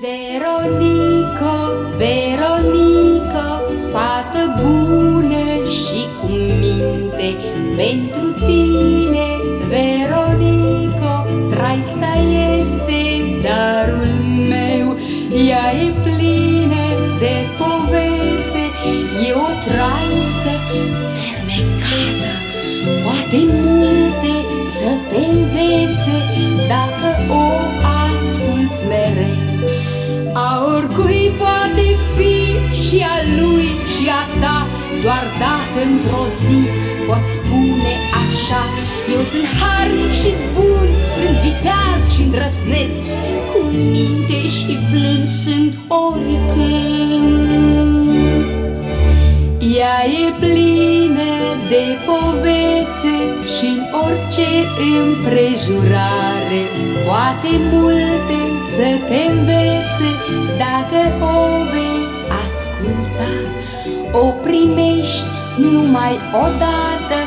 Veronico, Veronico, fată bună și cu minte, pentru tine, Veronico, traista este darul meu. Ea e plină de povețe, e o traistă fermecată, poate multe să te învețe dacă o asculți mereu. A oricui poate fi și a lui și a ta, doar dacă într-o zi poți spune așa: eu sunt harnic și bun, sunt viteaz și îndrăzneț, cu minte și plâns sunt oricând. Ea e plină de povețe și în orice împrejurare poate multe să te învețe dacă o vei asculta. O primești numai odată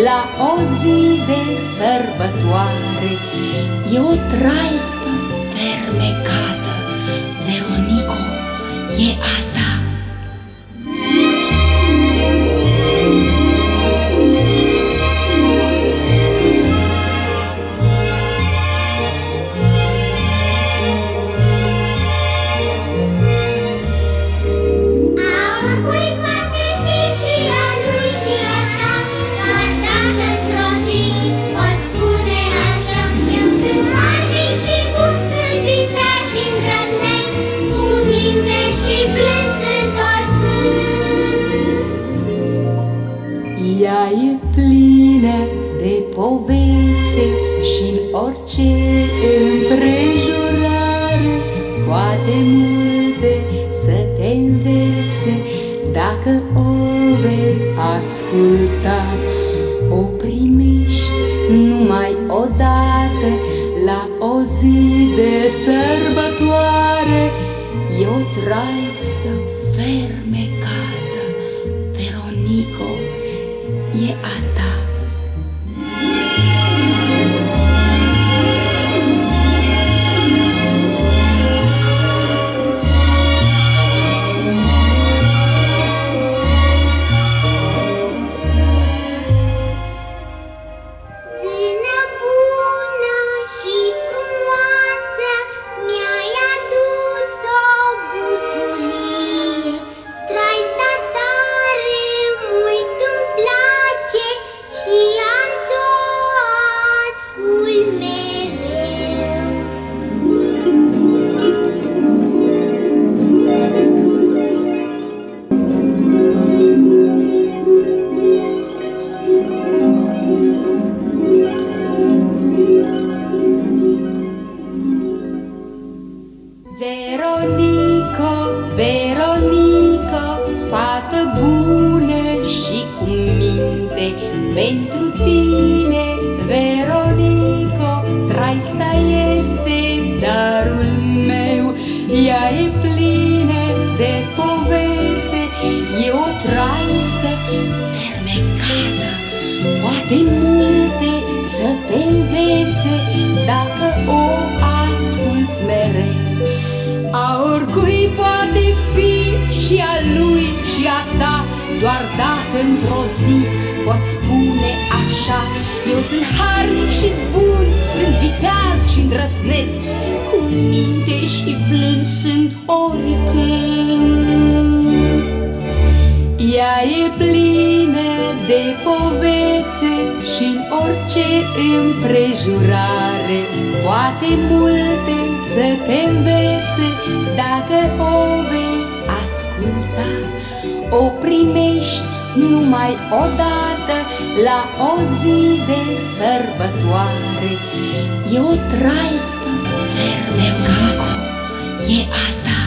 la o zi de sărbătoare. E o traistă fermecată, Veronico, e a ta. Ea e plină de povețe și în orice împrejurare poate multe să te învețe dacă o vei asculta. O primești numai odată la o zi de sărbătoare. E o traistă fermecată, Veronico, e a ta. Veronico, Veronico, fată bună și cu minte, pentru tine, Veronico, traista este darul meu. Ea e plină de povețe, e o traistă fermecată, poate multe să te învețe dacă o asculți mereu. A oricui poate fi și a lui și a ta, doar dacă într-o zi poți spune așa: eu sunt harnic și bun, sunt viteaz și îndrăzneț, cu minte și plâns sunt oricând. Ea e plină de povețe și în orice împrejurare poate multe să te învețe dacă o vei asculta. O primești numai odată la o zi de sărbătoare. E o traistă fermecată, e a ta.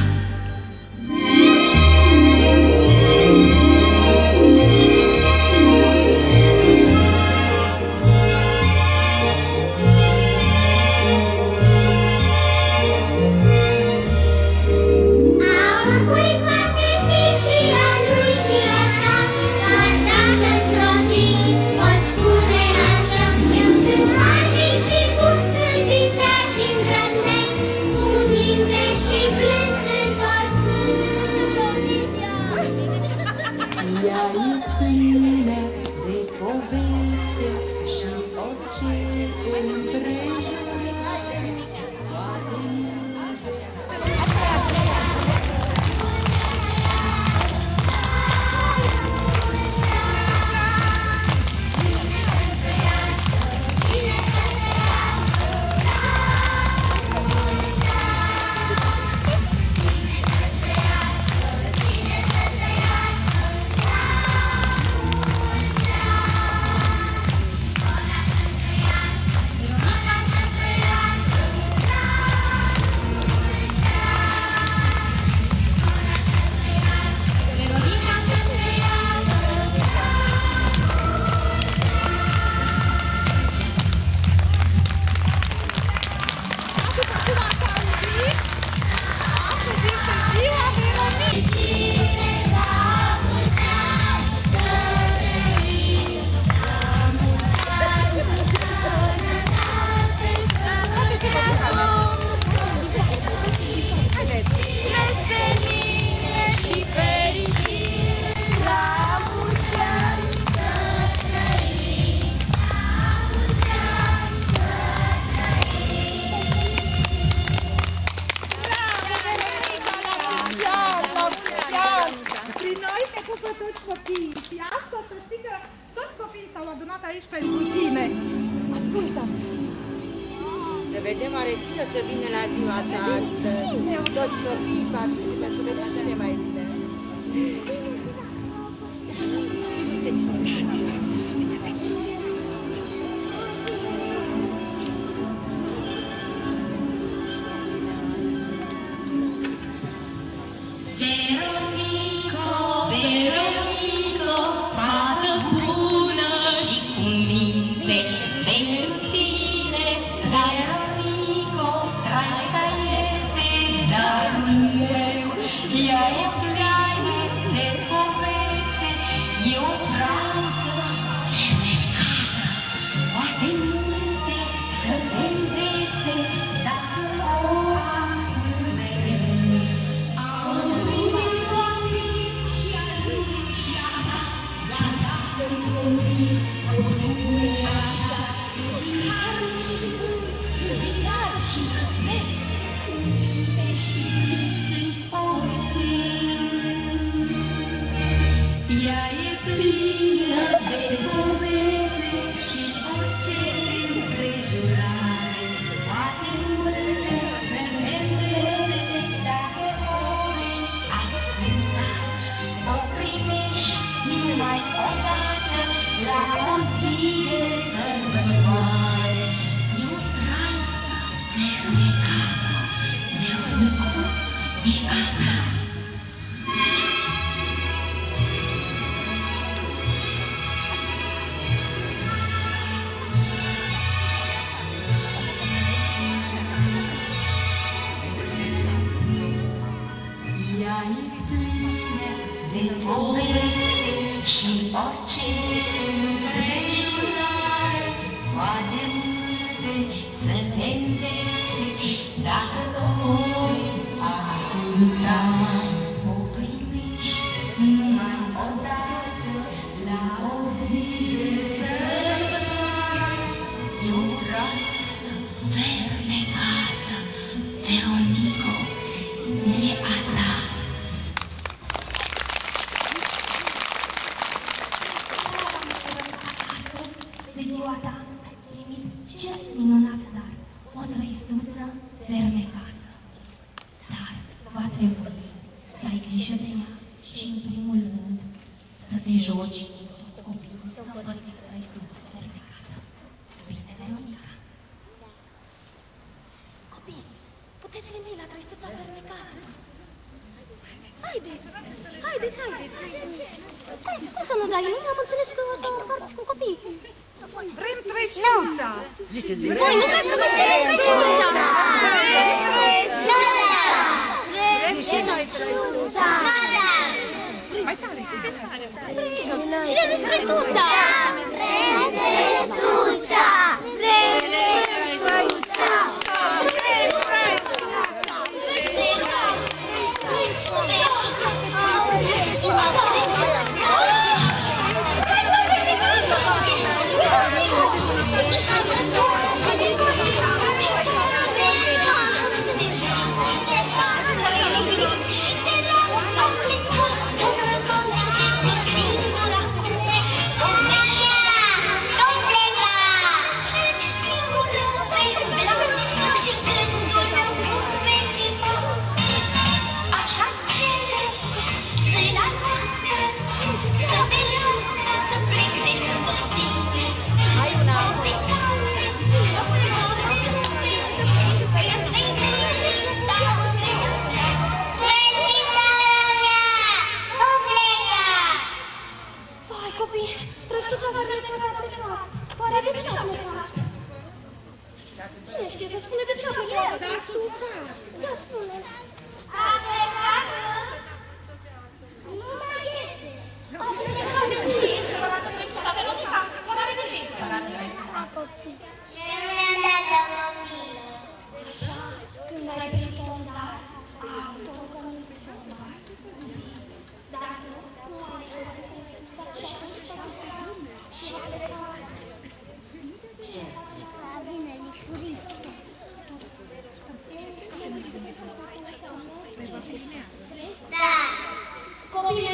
pe toți copiii și asta să știi că toți copiii s-au adunat aici pentru tine. Ascultă! Să vedem oare cine să vină la ziua asta astăzi. Toți copiii participă, să vedem cine mai vine. Uite cine vine. Uite pe cine. Veronico, fată bună și cu minte, pentru tine, Veronico, traica este darul meu, ea e plină de povețe, e o frază fermecată, poate multe să te învețe, dacă o asculți. Ea e plină de povețe și orice împrejurare, poate multe să ne învețe, dacă o vei asculta, o primești numai odată la o zi de sărbătoare. E o trasă fermecată, Veronico, e a ta. Ea e plină de povețe și orice împrejurare, poate multe să te învețe, dacă o asculta, o primești numai odată la o zi de sărbătoare. E o rasă fermecată, Veronico, e a ta. De ziua ta ai primit cel minunat dar, o trăistuță fermecată. Dar va trebui să ai grijă de ea și, în primul rând, să te joci cu toți copiii să împărțiți trăistuța fermecată. Bine, Veronica? Copii, puteți veni la trăistuța fermecată? Haideți! Haideți, haideți! Cum să nu dai? Nu am înțeles că o să o împarți cu copii. Vrem trăistuța! Voi nu vreți să faceți trăistuța! Vrem și noi trăistuța! Mai tare, ce stare! Cine vreți trăistuța? Vrem trăistuța! Vrem trăistuța! Cine știe să spune de ce a plecat? Trăistuța! Ia spune! A plecat? Nu mai este! A plecat de ce e supărată trăistuța, Veronica? Oare de ce e supărată trăistuța? Și nu mi-am dat la copii. Așa, când ai primit un dar, a avut o rugăminte. Dar nu ai trăistuța și a plecat. Și a plecat. Da. Copiii,